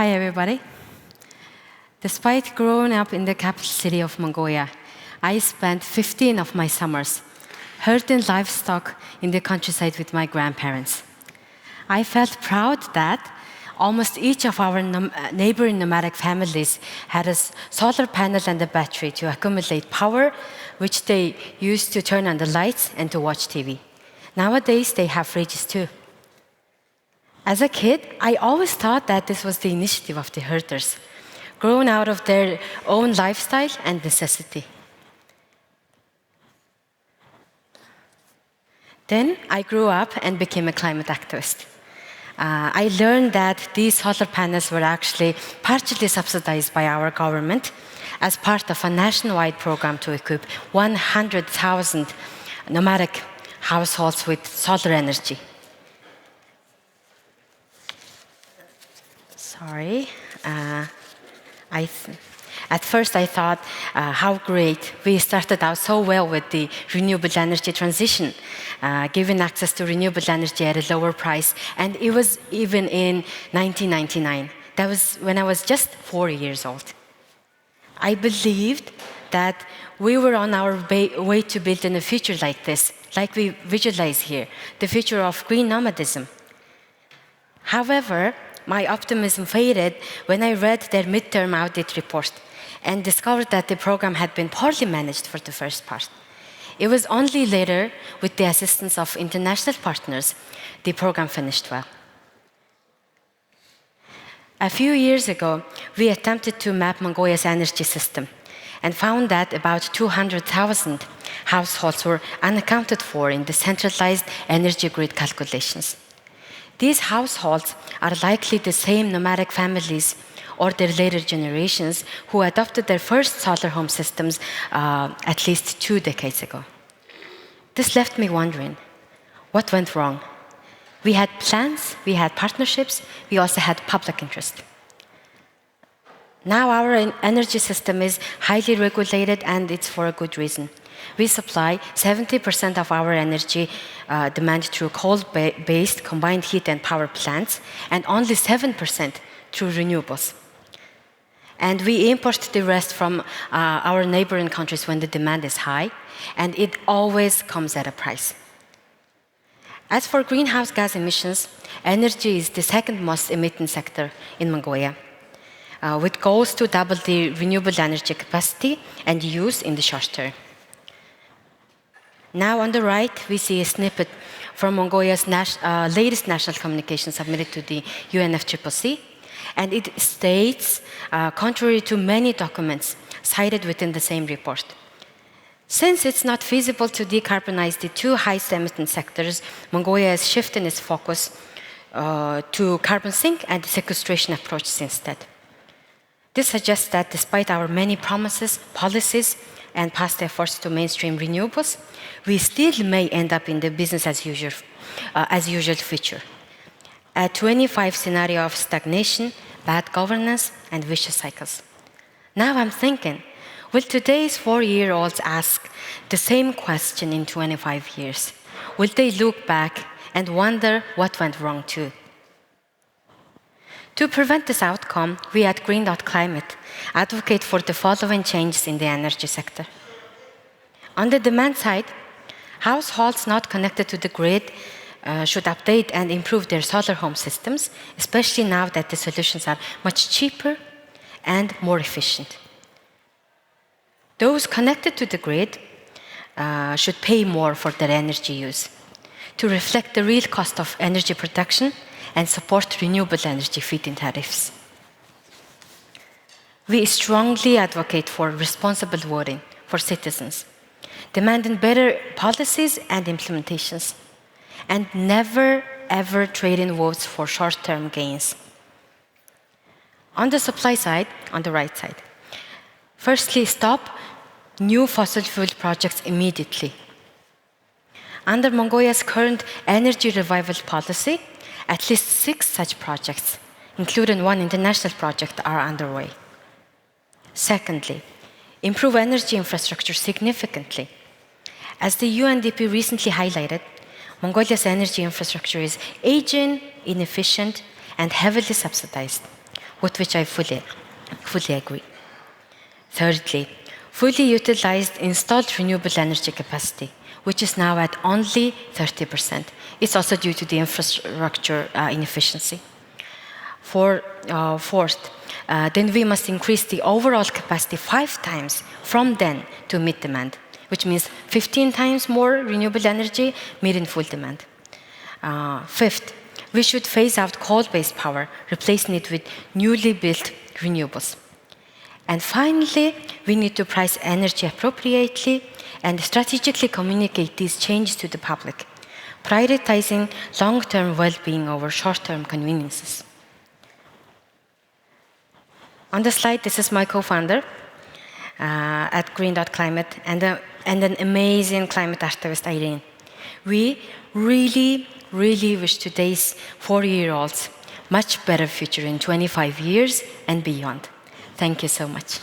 Hi, everybody. Despite growing up in the capital city of Mongolia, I spent 15 of my summers herding livestock in the countryside with my grandparents. I felt proud that almost each of our neighboring nomadic families had a solar panel and a battery to accumulate power, which they used to turn on the lights and to watch TV. Nowadays, they have fridges too. As a kid, I always thought that this was the initiative of the herders, grown out of their own lifestyle and necessity. Then I grew up and became a climate activist. I learned that these solar panels were actually partially subsidized by our government as part of a nationwide program to equip 100,000 nomadic households with solar energy. Sorry. At first I thought, how great. We started out so well with the renewable energy transition, giving access to renewable energy at a lower price. And it was even in 1999. That was when I was just 4 years old. I believed that we were on our way to building a future like this, like we visualize here, the future of green nomadism. However, my optimism faded when I read their midterm audit report and discovered that the program had been poorly managed for the first part. It was only later, with the assistance of international partners, the program finished well. A few years ago, we attempted to map Mongolia's energy system and found that about 200,000 households were unaccounted for in the centralized energy grid calculations. These households are likely the same nomadic families or their later generations who adopted their first solar home systems at least 2 decades ago. This left me wondering, what went wrong? We had plans, we had partnerships, we also had public interest. Now our energy system is highly regulated, and it's for a good reason. We supply 70% of our energy demand through coal-based combined heat and power plants, and only 7% through renewables. And we import the rest from our neighboring countries when the demand is high, and it always comes at a price. As for greenhouse gas emissions, energy is the second most emitting sector in Mongolia, with goals to double the renewable energy capacity and use in the short term. Now on the right, we see a snippet from Mongolia's latest national communication submitted to the UNFCCC, and it states, contrary to many documents cited within the same report, since it's not feasible to decarbonize the two highest emitting sectors, Mongolia is shifting its focus to carbon sink and sequestration approaches instead. This suggests that despite our many promises, policies, and past efforts to mainstream renewables, we still may end up in the business as usual future. A 25 scenario of stagnation, bad governance, and vicious cycles. Now I'm thinking, will today's 4-year-olds ask the same question in 25 years? Will they look back and wonder what went wrong too? To prevent this outcome, we at Green.Climate advocate for the following changes in the energy sector. On the demand side, households not connected to the grid should update and improve their solar home systems, especially now that the solutions are much cheaper and more efficient. Those connected to the grid should pay more for their energy use to reflect the real cost of energy production and support renewable energy feed-in tariffs. We strongly advocate for responsible voting for citizens, demanding better policies and implementations, and never, ever trading votes for short-term gains. On the supply side, on the right side, firstly, stop new fossil fuel projects immediately. Under Mongolia's current energy revival policy, at least 6 such projects, including one international project, are underway. Secondly, improve energy infrastructure significantly. As the UNDP recently highlighted, Mongolia's energy infrastructure is aging, inefficient, and heavily subsidized, with which I fully agree. Thirdly, fully utilized installed renewable energy capacity, which is now at only 30%. It's also due to the infrastructure inefficiency. Fourth, then we must increase the overall capacity 5 times from then to meet demand, which means 15 times more renewable energy meeting full demand. Fifth, we should phase out coal-based power, replacing it with newly built renewables. And finally, we need to price energy appropriately and strategically communicate these changes to the public, prioritizing long-term well-being over short-term conveniences. On the slide, this is my co-founder at Green.Climate and an amazing climate activist, Irene. We really wish today's 4-year-olds much better future in 25 years and beyond. Thank you so much.